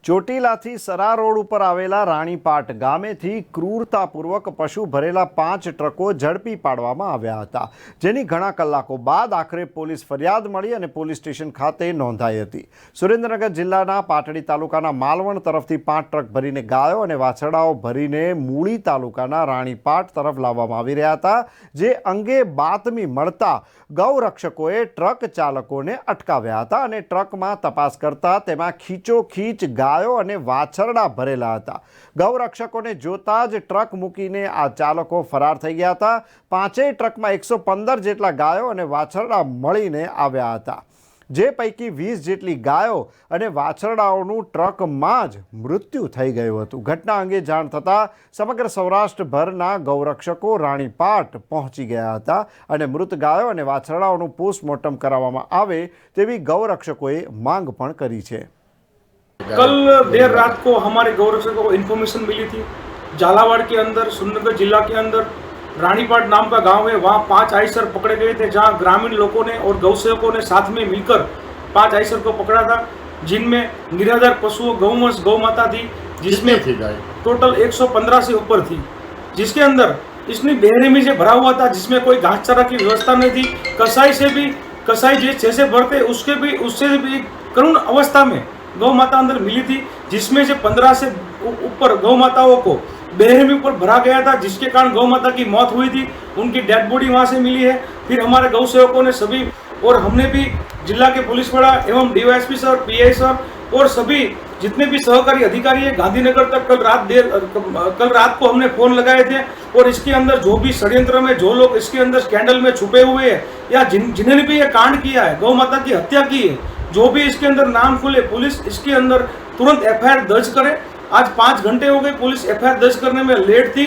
ચોટીલાથી Sara road ઉપર આવેલા રાણીપાટ ગામેથી ક્રૂરતાપૂર્વક પશુ ભરેલા 5 ટ્રકો ઝડપી પાડવામાં આવ્યા હતા, જેની ઘણા કલાકો બાદ આખરે પોલીસ ફરિયાદ મળી અને પોલીસ સ્ટેશન ખાતે નોંધાઈ હતી। સુરેન્દ્રનગર જિલ્લાના પાટડી તાલુકાના માલવણ તરફથી 5 ટ્રક ભરીને ગાયો અને વાછરડાઓ ભરીને મૂળી તાલુકાના રાણીપાટ તરફ લાવવામાં આવી રહ્યા હતા, જે અંગે બાતમી મળતા ગૌરક્ષકોએ ટ્રક ચાલકોને અટકાવ્યા હતા અને ટ્રકમાં તપાસ કરતા તેમાં ખીચોખીચ ગાયો અને વાછરડા ભરેલા હતા। ગૌરક્ષકોને જોતા જ ટ્રક મૂકીને આ ચાલકો ફરાર થઈ ગયા હતા। પાંચેય ટ્રકમાં 115 જેટલા ગાયો અને વાછરડા મળીને આવ્યા હતા, જે પૈકી 20 જેટલી ગાયો અને વાછરડાઓનું ટ્રકમાં જ મૃત્યુ થઈ ગયું હતું। ઘટના અંગે જાણ થતાં સમગ્ર સૌરાષ્ટ્રભરના ગૌરક્ષકો રાણીપાટ પહોંચી ગયા હતા અને મૃત ગાયો અને વાછરડાઓનું પોસ્ટમોર્ટમ કરાવવામાં આવે તેવી ગૌરક્ષકોએ માંગ પણ કરી છે। कल देर रात को हमारे गौरक्षकों को इन्फॉर्मेशन मिली थी, झालावाड़ के अंदर सुरेंद्रनगर जिला के अंदर रानीपाट नाम का गांव है, वहाँ 5 आइसर पकड़े गए थे, जहाँ ग्रामीण लोगों ने और गौसेवकों ने साथ में मिलकर 5 आइसर को पकड़ा था, जिनमें निराधार पशुओं गौवंश गौ माता थी, जिसमें टोटल 115 से ऊपर थी, जिसके अंदर इसने बेरहमी से भरा हुआ था, जिसमें कोई घास चारा की व्यवस्था नहीं थी। कसाई जैसे भरते उससे भी करुण अवस्था में गौ माता अंदर मिली थी, जिसमें से 15 से ऊपर गौ माताओं को बेरहमी पर भरा गया था, जिसके कारण गौ माता की मौत हुई थी। उनकी डेड बॉडी वहां से मिली है। फिर हमारे गौ सेवकों ने सभी और हमने भी जिला के पुलिस बड़ा एवं डीवाईएसपी सर, पीआई सर और सभी जितने भी सहकारी अधिकारी है गांधीनगर तक कल रात को हमने फोन लगाए थे। और इसके अंदर जो भी षड्यंत्र में जो लोग इसके अंदर स्कैंडल में छुपे हुए हैं या जिन्होंने भी ये कांड किया है, गौ माता की हत्या की है, जो भी इसके अंदर नाम खुले, पुलिस इसके अंदर तुरंत एफआईआर दर्ज करे। आज 5 घंटे हो गए, पुलिस एफआईआर दर्ज करने में लेट थी।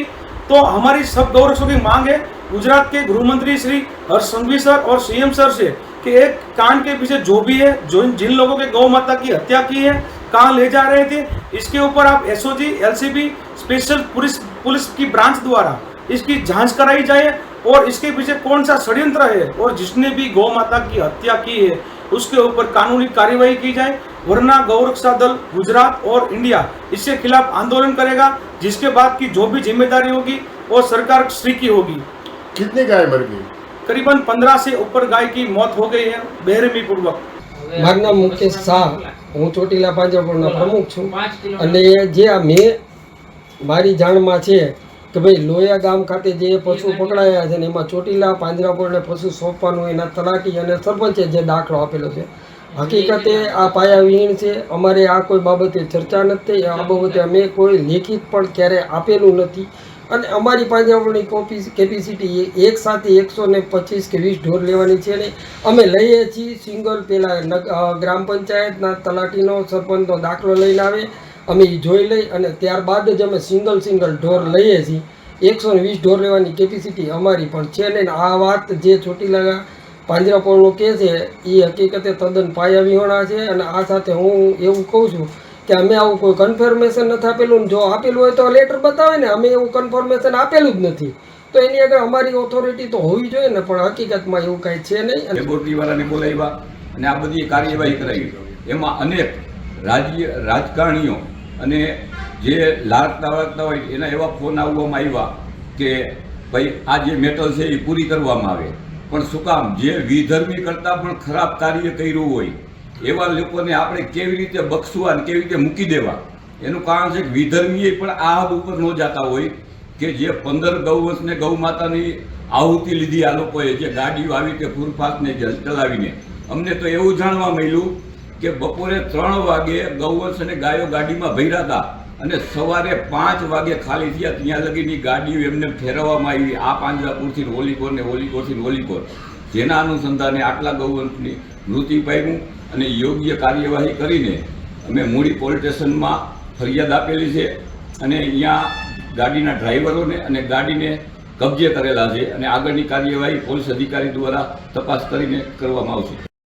तो हमारी सब गौरक्षकों की मांग है गुजरात के गृह मंत्री श्री हर्ष संघवी सर और सीएम सर से कि एक कांड के पीछे जो भी है, जिन लोगों के गौ माता की हत्या की है, कहाँ ले जा रहे थे, इसके ऊपर आप एसओजी, एलसीबी, स्पेशल पुलिस की ब्रांच द्वारा इसकी जांच कराई जाए और इसके पीछे कौन सा षड्यंत्र है और जिसने भी गौ माता की हत्या की है उसके ऊपर कानूनी कार्यवाही की जाए, वरना गौरक्षा दल गुजरात और इंडिया इसके खिलाफ आंदोलन करेगा, जिसके बाद की जो भी जिम्मेदारी होगी वो सरकार श्री की होगी। कितनी गाय मर गई? करीबन 15 से ऊपर गाय की मौत हो गई है बेरहमी पूर्वक। મારું નામ મુકેશ શાહ, હું ચોટીલા પાંજરાપોળના પ્રમુખ છું અને જે આ મારી જાણમાં છે કે ભાઈ લોયા ગામ ખાતે જે પશુ પકડાયા છે ને એમાં ચોટીલા પાંજરાપોળને પશુ સોંપવાનું એના તલાટી અને સરપંચે જે દાખલો આપેલો છે, હકીકતે આ પાયાવિહીન છે। અમારે આ કોઈ બાબતે ચર્ચા નથી, આ બાબતે અમે કોઈ લેખિત પણ ક્યારે આપેલું નથી અને અમારી પાંજરાપોળની કેપેસિટી એક સાથે 125 કે 20 ઢોર લેવાની છે ને અમે લઈએ છીએ સિંગલ। પહેલાં ગ્રામ પંચાયતના તલાટીનો સરપંચનો દાખલો લઈને આવે, અમે એ જોઈ લઈ અને ત્યારબાદ જ અમે સિંગલ ઢોર લઈએ છીએ। 120 ઢોર લેવાની કેપેસિટી અમારી પણ છે ને। આ વાત જે ચોટીલા પાંજરાપોળનો કહે છે એ હકીકતે તદ્દન પાયાવિહોણા છે અને આ સાથે હું એવું કહું છું કે અમે આવું કોઈ કન્ફર્મેશન નથી આપેલું, જો આપેલું હોય તો લેટર બતાવે ને, અમે એવું કન્ફર્મેશન આપેલું જ નથી, તો એની આગળ અમારી ઓથોરિટી તો હોવી જોઈએ ને, પણ હકીકતમાં એવું કાંઈ છે નહીં। લેબોરેટરીવાળાને બોલાવ્યા અને આ બધી કાર્યવાહી કરાવી, એમાં અનેક રાજકારણીઓ અને જે લાગતા હોય એના એવા ફોન આવવામાં આવ્યા કે ભાઈ આ જે મેટલ છે એ પૂરી કરવામાં આવે, પણ શું કામ? જે વિધર્મી કરતાં પણ ખરાબ કાર્ય કર્યું હોય એવા લોકોને આપણે કેવી રીતે બક્ષવા અને કેવી રીતે મૂકી દેવા? એનું કારણ છે કે વિધર્મીએ પણ આ હદ ઉપર ન જતા હોય કે જે 15 ગૌવંશને ગૌ માતાની આહુતિ લીધી આ લોકોએ, જે ગાડીઓ આવી કે ફૂરફાટને ચલાવીને। અમને તો એવું જાણવા મળ્યું કે બપોરે 3 વાગે ગૌવંશ અને ગાયો ગાડીમાં ભર્યા હતા અને સવારે 5 વાગે ખાલી થયા, ત્યાં લગીની ગાડીઓ એમને ફેરવવામાં આવી, આ પાંજરાપુરથી ઓલીકોર ને ઓલીકોરથી ઓલીકોર, જેના અનુસંધાને આટલા ગૌવંશની મૃત્યુ પામ્યું અને યોગ્ય કાર્યવાહી કરીને અમે મૂળી પોલીસ સ્ટેશનમાં ફરિયાદ આપેલી છે અને અહીંયા ગાડીના ડ્રાઈવરોને અને ગાડીને કબજે કરેલા છે અને આગળની કાર્યવાહી પોલીસ અધિકારી દ્વારા તપાસ કરીને કરવામાં આવશે।